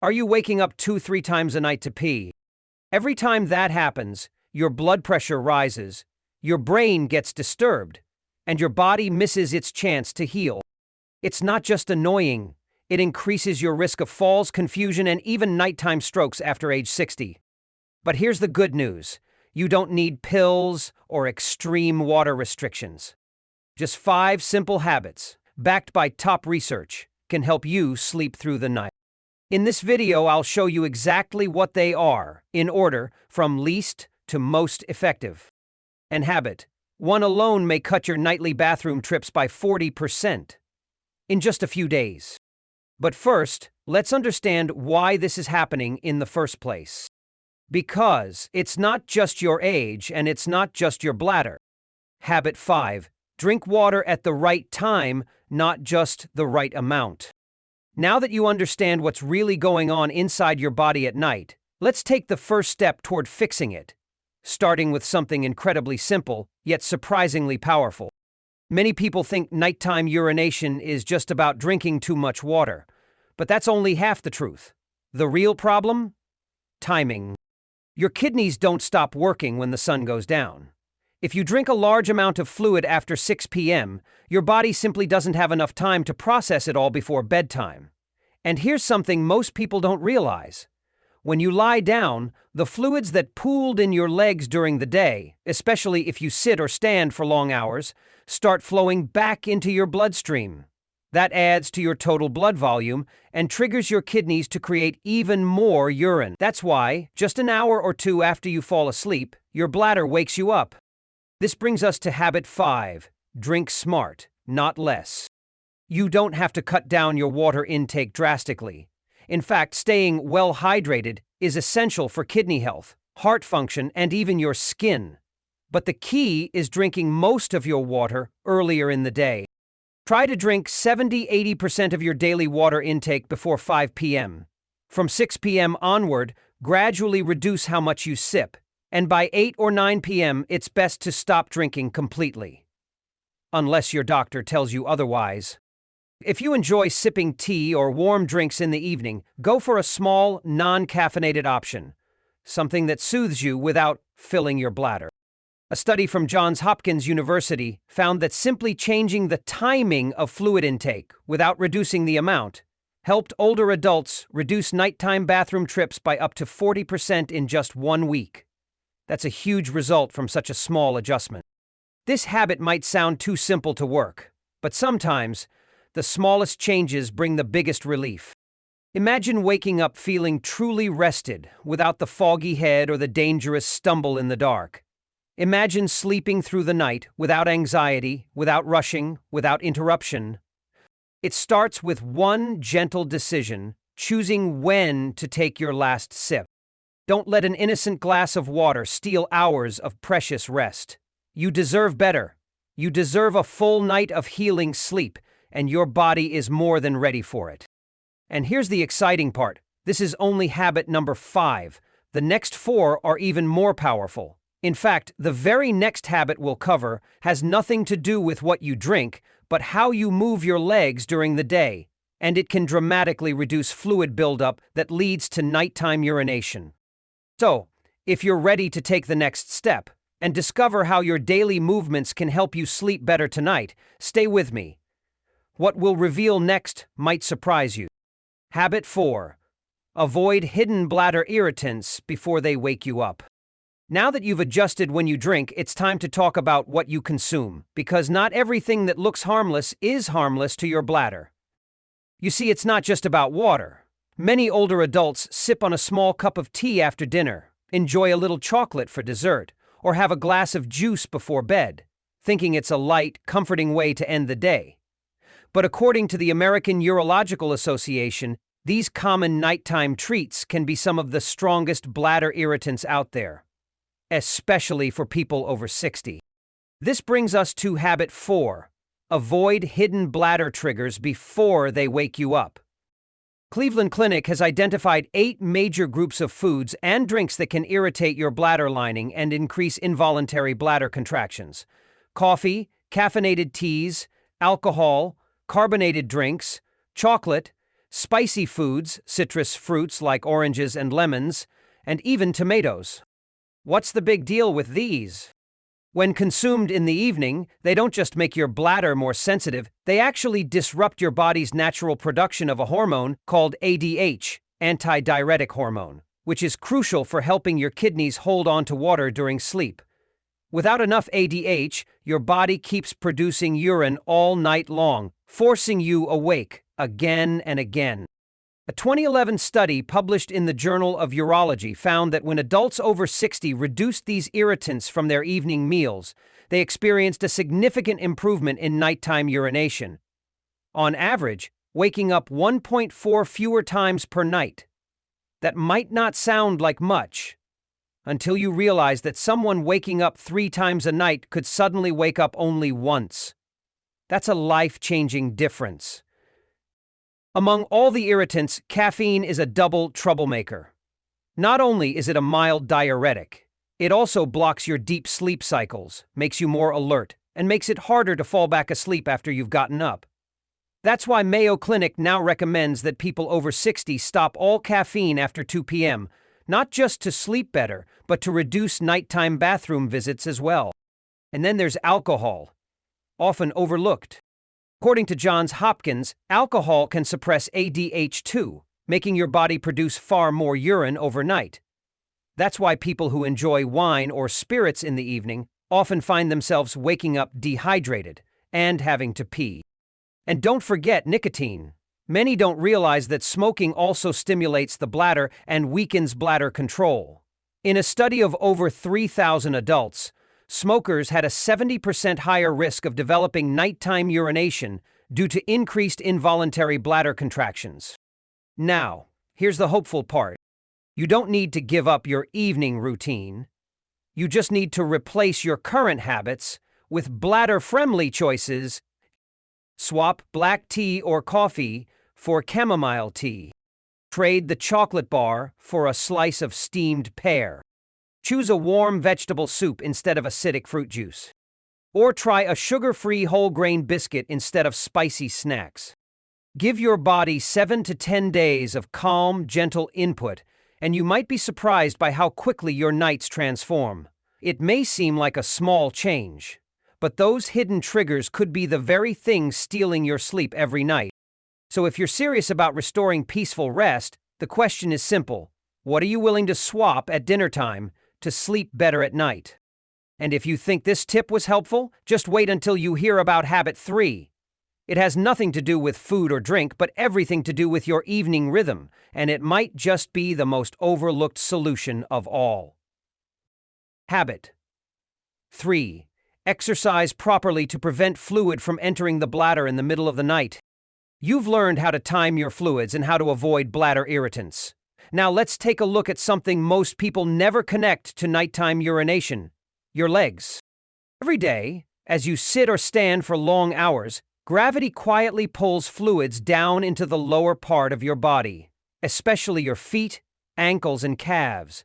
Are you waking up 2-3 times a night to pee? Every time that happens, your blood pressure rises, your brain gets disturbed, and your body misses its chance to heal. It's not just annoying, it increases your risk of falls, confusion, and even nighttime strokes after age 60. But here's the good news. You don't need pills or extreme water restrictions. Just 5 simple habits, backed by top research, can help you sleep through the night. In this video, I'll show you exactly what they are, in order from least to most effective. And habit 1 alone may cut your nightly bathroom trips by 40% in just a few days. But first, let's understand why this is happening in the first place. Because it's not just your age and it's not just your bladder. Habit 5. Drink water at the right time, not just the right amount. Now that you understand what's really going on inside your body at night, let's take the first step toward fixing it, starting with something incredibly simple, yet surprisingly powerful. Many people think nighttime urination is just about drinking too much water, but that's only half the truth. The real problem? Timing. Your kidneys don't stop working when the sun goes down. If you drink a large amount of fluid after 6 p.m., your body simply doesn't have enough time to process it all before bedtime. And here's something most people don't realize. When you lie down, the fluids that pooled in your legs during the day, especially if you sit or stand for long hours, start flowing back into your bloodstream. That adds to your total blood volume and triggers your kidneys to create even more urine. That's why, just an hour or 2 after you fall asleep, your bladder wakes you up. This brings us to habit 5. Drink smart, not less. You don't have to cut down your water intake drastically. In fact, staying well hydrated is essential for kidney health, heart function, and even your skin. But the key is drinking most of your water earlier in the day. Try to drink 70–80% of your daily water intake before 5 p.m. From 6 p.m. onward, gradually reduce how much you sip. And by 8 or 9 p.m., it's best to stop drinking completely. Unless your doctor tells you otherwise. If you enjoy sipping tea or warm drinks in the evening, go for a small, non-caffeinated option. Something that soothes you without filling your bladder. A study from Johns Hopkins University found that simply changing the timing of fluid intake without reducing the amount helped older adults reduce nighttime bathroom trips by up to 40% in just 1 week. That's a huge result from such a small adjustment. This habit might sound too simple to work, but sometimes the smallest changes bring the biggest relief. Imagine waking up feeling truly rested without the foggy head or the dangerous stumble in the dark. Imagine sleeping through the night without anxiety, without rushing, without interruption. It starts with one gentle decision, choosing when to take your last sip. Don't let an innocent glass of water steal hours of precious rest. You deserve better. You deserve a full night of healing sleep, and your body is more than ready for it. And here's the exciting part. This is only habit number 5. The next 4 are even more powerful. In fact, the very next habit we'll cover has nothing to do with what you drink, but how you move your legs during the day, and it can dramatically reduce fluid buildup that leads to nighttime urination. So, if you're ready to take the next step and discover how your daily movements can help you sleep better tonight, stay with me. What we'll reveal next might surprise you. Habit 4. Avoid hidden bladder irritants before they wake you up. Now that you've adjusted when you drink, it's time to talk about what you consume, because not everything that looks harmless is harmless to your bladder. You see, it's not just about water. Many older adults sip on a small cup of tea after dinner, enjoy a little chocolate for dessert, or have a glass of juice before bed, thinking it's a light, comforting way to end the day. But according to the American Urological Association, these common nighttime treats can be some of the strongest bladder irritants out there, especially for people over 60. This brings us to habit 4. Avoid hidden bladder triggers before they wake you up. Cleveland Clinic has identified 8 major groups of foods and drinks that can irritate your bladder lining and increase involuntary bladder contractions. Coffee, caffeinated teas, alcohol, carbonated drinks, chocolate, spicy foods, citrus fruits like oranges and lemons, and even tomatoes. What's the big deal with these? When consumed in the evening, they don't just make your bladder more sensitive, they actually disrupt your body's natural production of a hormone called ADH, antidiuretic hormone, which is crucial for helping your kidneys hold on to water during sleep. Without enough ADH, your body keeps producing urine all night long, forcing you awake again and again. A 2011 study published in the Journal of Urology found that when adults over 60 reduced these irritants from their evening meals, they experienced a significant improvement in nighttime urination. On average, waking up 1.4 fewer times per night. That might not sound like much, until you realize that someone waking up 3 times a night could suddenly wake up only once. That's a life-changing difference. Among all the irritants, caffeine is a double troublemaker. Not only is it a mild diuretic, it also blocks your deep sleep cycles, makes you more alert, and makes it harder to fall back asleep after you've gotten up. That's why Mayo Clinic now recommends that people over 60 stop all caffeine after 2 p.m., not just to sleep better, but to reduce nighttime bathroom visits as well. And then there's alcohol, often overlooked. According to Johns Hopkins, alcohol can suppress ADH too, making your body produce far more urine overnight. That's why people who enjoy wine or spirits in the evening often find themselves waking up dehydrated and having to pee. And don't forget nicotine. Many don't realize that smoking also stimulates the bladder and weakens bladder control. In a study of over 3,000 adults, smokers had a 70% higher risk of developing nighttime urination due to increased involuntary bladder contractions. Now, here's the hopeful part. You don't need to give up your evening routine. You just need to replace your current habits with bladder-friendly choices. Swap black tea or coffee for chamomile tea. Trade the chocolate bar for a slice of steamed pear. Choose a warm vegetable soup instead of acidic fruit juice. Or try a sugar-free whole grain biscuit instead of spicy snacks. Give your body 7 to 10 days of calm, gentle input, and you might be surprised by how quickly your nights transform. It may seem like a small change, but those hidden triggers could be the very thing stealing your sleep every night. So if you're serious about restoring peaceful rest, the question is simple. What are you willing to swap at dinner time to sleep better at night? And if you think this tip was helpful, just wait until you hear about habit 3. It has nothing to do with food or drink, but everything to do with your evening rhythm, and it might just be the most overlooked solution of all. Habit 3. Exercise properly to prevent fluid from entering the bladder in the middle of the night. You've learned how to time your fluids and how to avoid bladder irritants. Now let's take a look at something most people never connect to nighttime urination: your legs. Every day, as you sit or stand for long hours, gravity quietly pulls fluids down into the lower part of your body, especially your feet, ankles, and calves.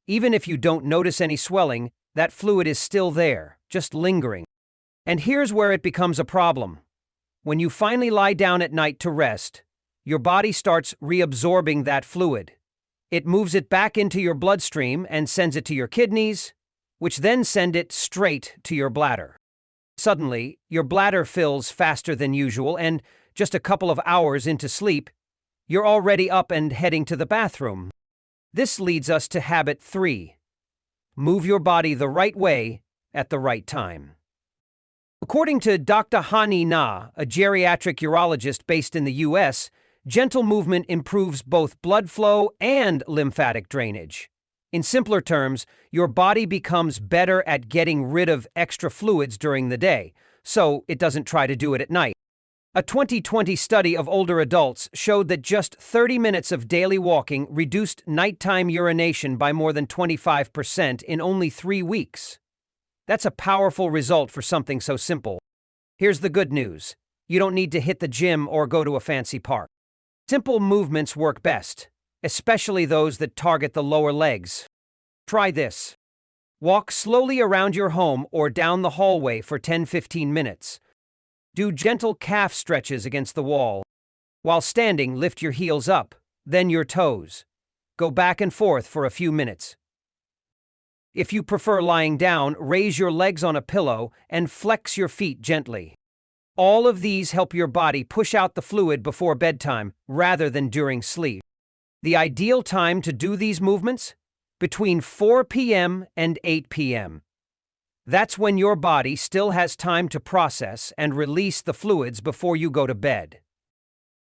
Even if you don't notice any swelling, that fluid is still there, just lingering. And here's where it becomes a problem. When you finally lie down at night to rest, your body starts reabsorbing that fluid. It moves it back into your bloodstream and sends it to your kidneys, which then send it straight to your bladder. Suddenly, your bladder fills faster than usual, and just a couple of hours into sleep, you're already up and heading to the bathroom. This leads us to habit 3. Move your body the right way at the right time. According to Dr. Hani Na, a geriatric urologist based in the U.S., gentle movement improves both blood flow and lymphatic drainage. In simpler terms, your body becomes better at getting rid of extra fluids during the day, so it doesn't try to do it at night. A 2020 study of older adults showed that just 30 minutes of daily walking reduced nighttime urination by more than 25% in only 3 weeks. That's a powerful result for something so simple. Here's the good news. You don't need to hit the gym or go to a fancy park. Simple movements work best, especially those that target the lower legs. Try this. Walk slowly around your home or down the hallway for 10-15 minutes. Do gentle calf stretches against the wall. While standing, lift your heels up, then your toes. Go back and forth for a few minutes. If you prefer lying down, raise your legs on a pillow and flex your feet gently. All of these help your body push out the fluid before bedtime rather than during sleep. The ideal time to do these movements? Between 4 p.m. and 8 p.m. That's when your body still has time to process and release the fluids before you go to bed.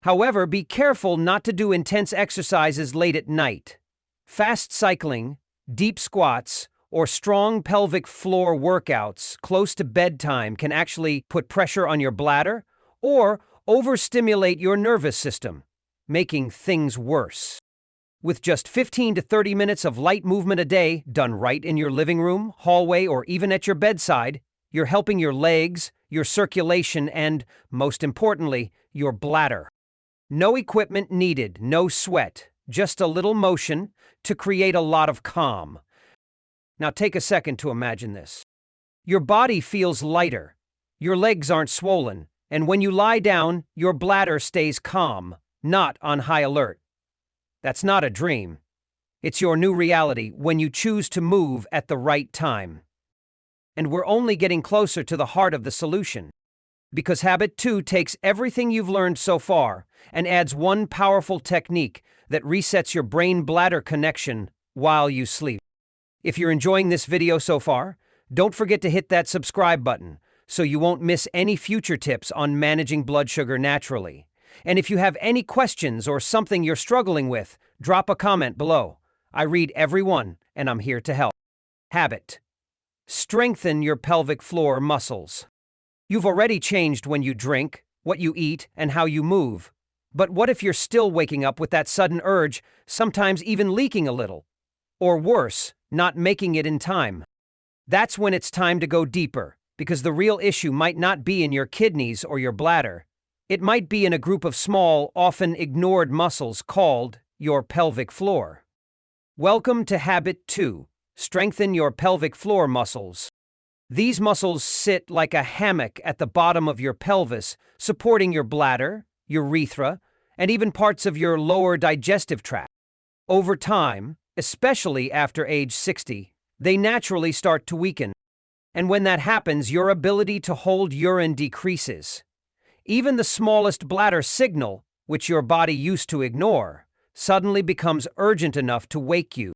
However, be careful not to do intense exercises late at night. Fast cycling, deep squats, or strong pelvic floor workouts close to bedtime can actually put pressure on your bladder or overstimulate your nervous system, making things worse. With just 15 to 30 minutes of light movement a day, done right in your living room, hallway, or even at your bedside, you're helping your legs, your circulation, and, most importantly, your bladder. No equipment needed, no sweat, just a little motion to create a lot of calm. Now take a second to imagine this. Your body feels lighter, your legs aren't swollen, and when you lie down, your bladder stays calm, not on high alert. That's not a dream. It's your new reality when you choose to move at the right time. And we're only getting closer to the heart of the solution. Because Habit 2 takes everything you've learned so far and adds one powerful technique that resets your brain-bladder connection while you sleep. If you're enjoying this video so far, don't forget to hit that subscribe button so you won't miss any future tips on managing blood sugar naturally. And if you have any questions or something you're struggling with, drop a comment below. I read every one, and I'm here to help. Habit. Strengthen your pelvic floor muscles. You've already changed when you drink, what you eat, and how you move. But what if you're still waking up with that sudden urge, sometimes even leaking a little? Or worse, not making it in time? That's when it's time to go deeper, because the real issue might not be in your kidneys or your bladder. It might be in a group of small, often ignored muscles called your pelvic floor. Welcome to Habit 2. Strengthen your pelvic floor muscles. These muscles sit like a hammock at the bottom of your pelvis, supporting your bladder, urethra, and even parts of your lower digestive tract. Over time, especially after age 60, they naturally start to weaken. And when that happens, your ability to hold urine decreases. Even the smallest bladder signal, which your body used to ignore, suddenly becomes urgent enough to wake you.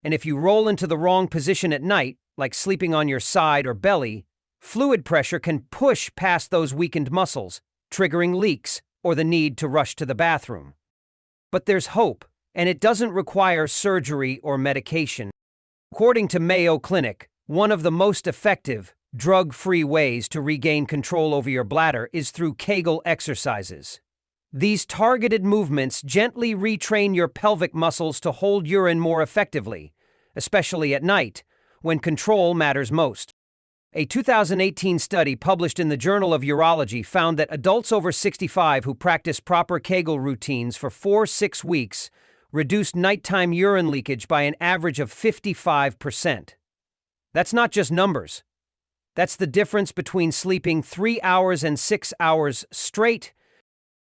And if you roll into the wrong position at night, like sleeping on your side or belly, fluid pressure can push past those weakened muscles, triggering leaks or the need to rush to the bathroom. But there's hope, and it doesn't require surgery or medication. According to Mayo Clinic, one of the most effective, drug-free ways to regain control over your bladder is through Kegel exercises. These targeted movements gently retrain your pelvic muscles to hold urine more effectively, especially at night, when control matters most. A 2018 study published in the Journal of Urology found that adults over 65 who practiced proper Kegel routines for 4-6 weeks reduced nighttime urine leakage by an average of 55%. That's not just numbers. That's the difference between sleeping 3 hours and 6 hours straight.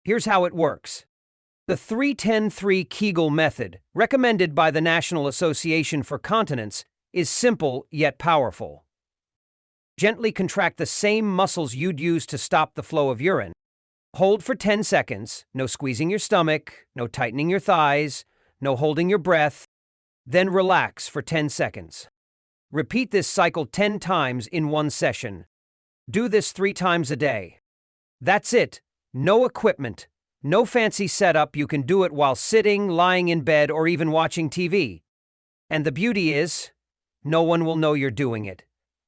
Here's how it works. The 3-10-3 Kegel method, recommended by the National Association for Continence, is simple yet powerful. Gently contract the same muscles you'd use to stop the flow of urine. Hold for 10 seconds, no squeezing your stomach, no tightening your thighs, no holding your breath. Then relax for 10 seconds. Repeat this cycle 10 times in one session. Do this 3 times a day. That's it. No equipment, no fancy setup. You can do it while sitting, lying in bed, or even watching TV. And the beauty is, no one will know you're doing it,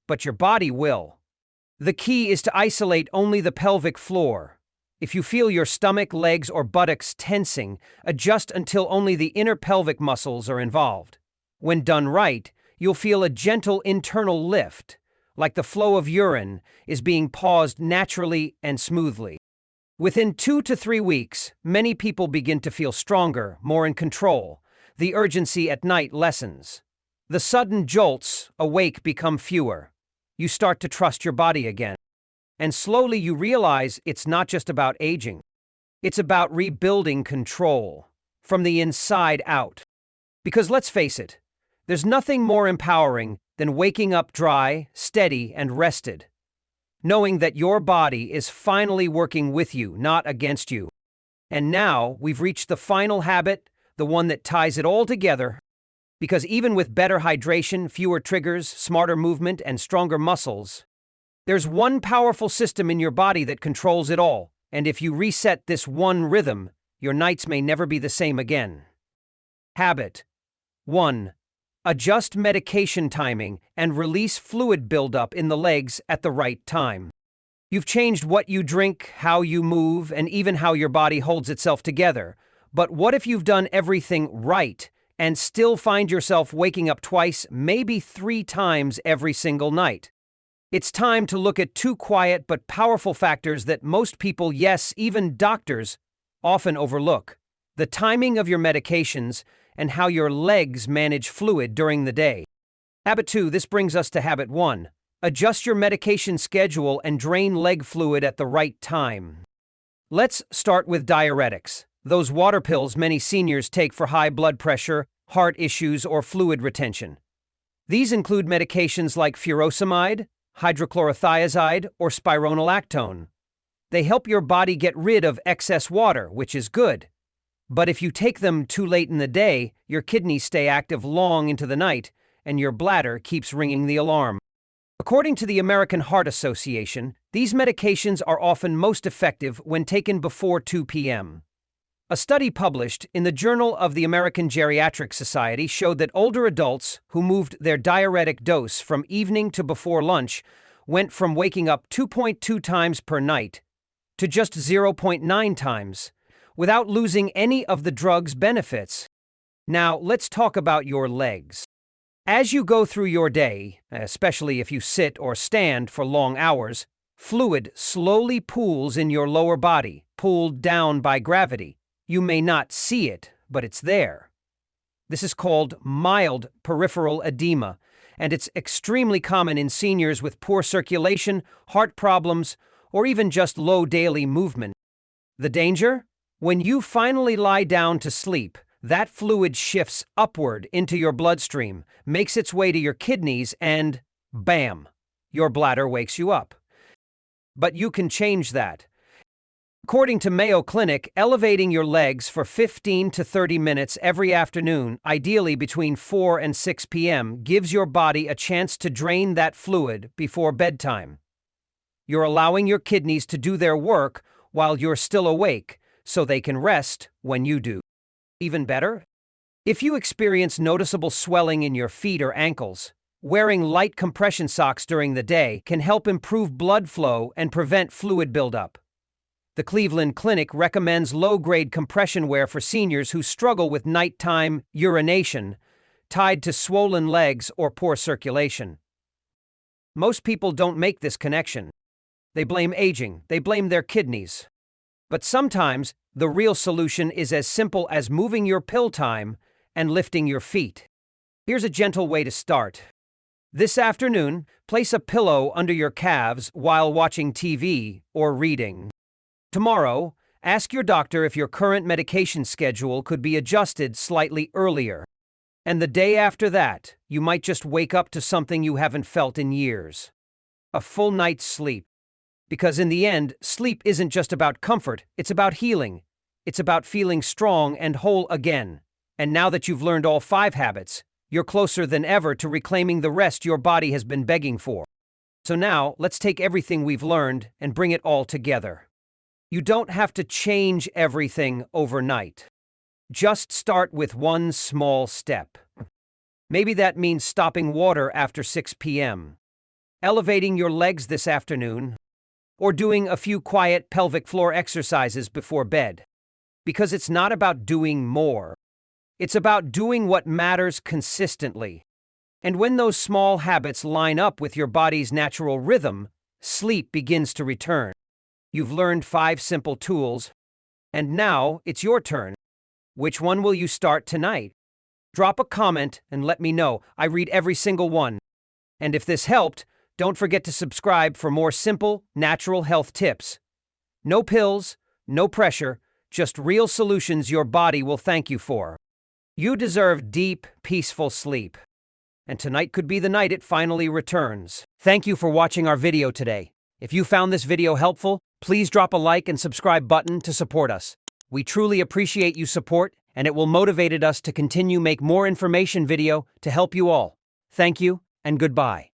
but your body will. The key is to isolate only the pelvic floor. If you feel your stomach, legs, or buttocks tensing, adjust until only the inner pelvic muscles are involved. When done right, you'll feel a gentle internal lift, like the flow of urine is being paused naturally and smoothly. Within 2 to 3 weeks, many people begin to feel stronger, more in control. The urgency at night lessens. The sudden jolts awake become fewer. You start to trust your body again. And slowly you realize it's not just about aging. It's about rebuilding control from the inside out. Because let's face it, there's nothing more empowering than waking up dry, steady, and rested, knowing that your body is finally working with you, not against you. And now we've reached the final habit, the one that ties it all together. Because even with better hydration, fewer triggers, smarter movement, and stronger muscles, there's one powerful system in your body that controls it all. And if you reset this one rhythm, your nights may never be the same again. Habit 1. Adjust medication timing and release fluid buildup in the legs at the right time. You've changed what you drink, how you move, and even how your body holds itself together. But what if you've done everything right and still find yourself waking up twice, maybe 3 times every single night? It's time to look at 2 quiet but powerful factors that most people, yes, even doctors, often overlook: the timing of your medications and how your legs manage fluid during the day. Habit 2, this brings us to habit 1. Adjust your medication schedule and drain leg fluid at the right time. Let's start with diuretics, those water pills many seniors take for high blood pressure, heart issues, or fluid retention. These include medications like furosemide, hydrochlorothiazide, or spironolactone. They help your body get rid of excess water, which is good. But if you take them too late in the day, your kidneys stay active long into the night, and your bladder keeps ringing the alarm. According to the American Heart Association, these medications are often most effective when taken before 2 p.m. A study published in the Journal of the American Geriatric Society showed that older adults who moved their diuretic dose from evening to before lunch went from waking up 2.2 times per night to just 0.9 times, without losing any of the drug's benefits. Now, let's talk about your legs. As you go through your day, especially if you sit or stand for long hours, fluid slowly pools in your lower body, pulled down by gravity. You may not see it, but it's there. This is called mild peripheral edema, and it's extremely common in seniors with poor circulation, heart problems, or even just low daily movement. The danger? When you finally lie down to sleep, that fluid shifts upward into your bloodstream, makes its way to your kidneys, and bam, your bladder wakes you up. But you can change that. According to Mayo Clinic, elevating your legs for 15 to 30 minutes every afternoon, ideally between 4 and 6 p.m., gives your body a chance to drain that fluid before bedtime. You're allowing your kidneys to do their work while you're still awake, so they can rest when you do. Even better, if you experience noticeable swelling in your feet or ankles, wearing light compression socks during the day can help improve blood flow and prevent fluid buildup. The Cleveland Clinic recommends low-grade compression wear for seniors who struggle with nighttime urination tied to swollen legs or poor circulation. Most people don't make this connection. They blame aging, they blame their kidneys. But sometimes, the real solution is as simple as moving your pill time and lifting your feet. Here's a gentle way to start. This afternoon, place a pillow under your calves while watching TV or reading. Tomorrow, ask your doctor if your current medication schedule could be adjusted slightly earlier. And the day after that, you might just wake up to something you haven't felt in years: a full night's sleep. Because in the end, sleep isn't just about comfort, it's about healing. It's about feeling strong and whole again. And now that you've learned all 5 habits, you're closer than ever to reclaiming the rest your body has been begging for. So now, let's take everything we've learned and bring it all together. You don't have to change everything overnight. Just start with one small step. Maybe that means stopping water after 6 p.m., elevating your legs this afternoon, or doing a few quiet pelvic floor exercises before bed. Because it's not about doing more. It's about doing what matters consistently. And when those small habits line up with your body's natural rhythm, sleep begins to return. You've learned 5 simple tools, and now it's your turn. Which one will you start tonight? Drop a comment and let me know. I read every single one. And if this helped, don't forget to subscribe for more simple, natural health tips. No pills, no pressure, just real solutions your body will thank you for. You deserve deep, peaceful sleep. And tonight could be the night it finally returns. Thank you for watching our video today. If you found this video helpful, please drop a like and subscribe button to support us. We truly appreciate you support, and it will motivate us to continue make more information video to help you all. Thank you, and goodbye.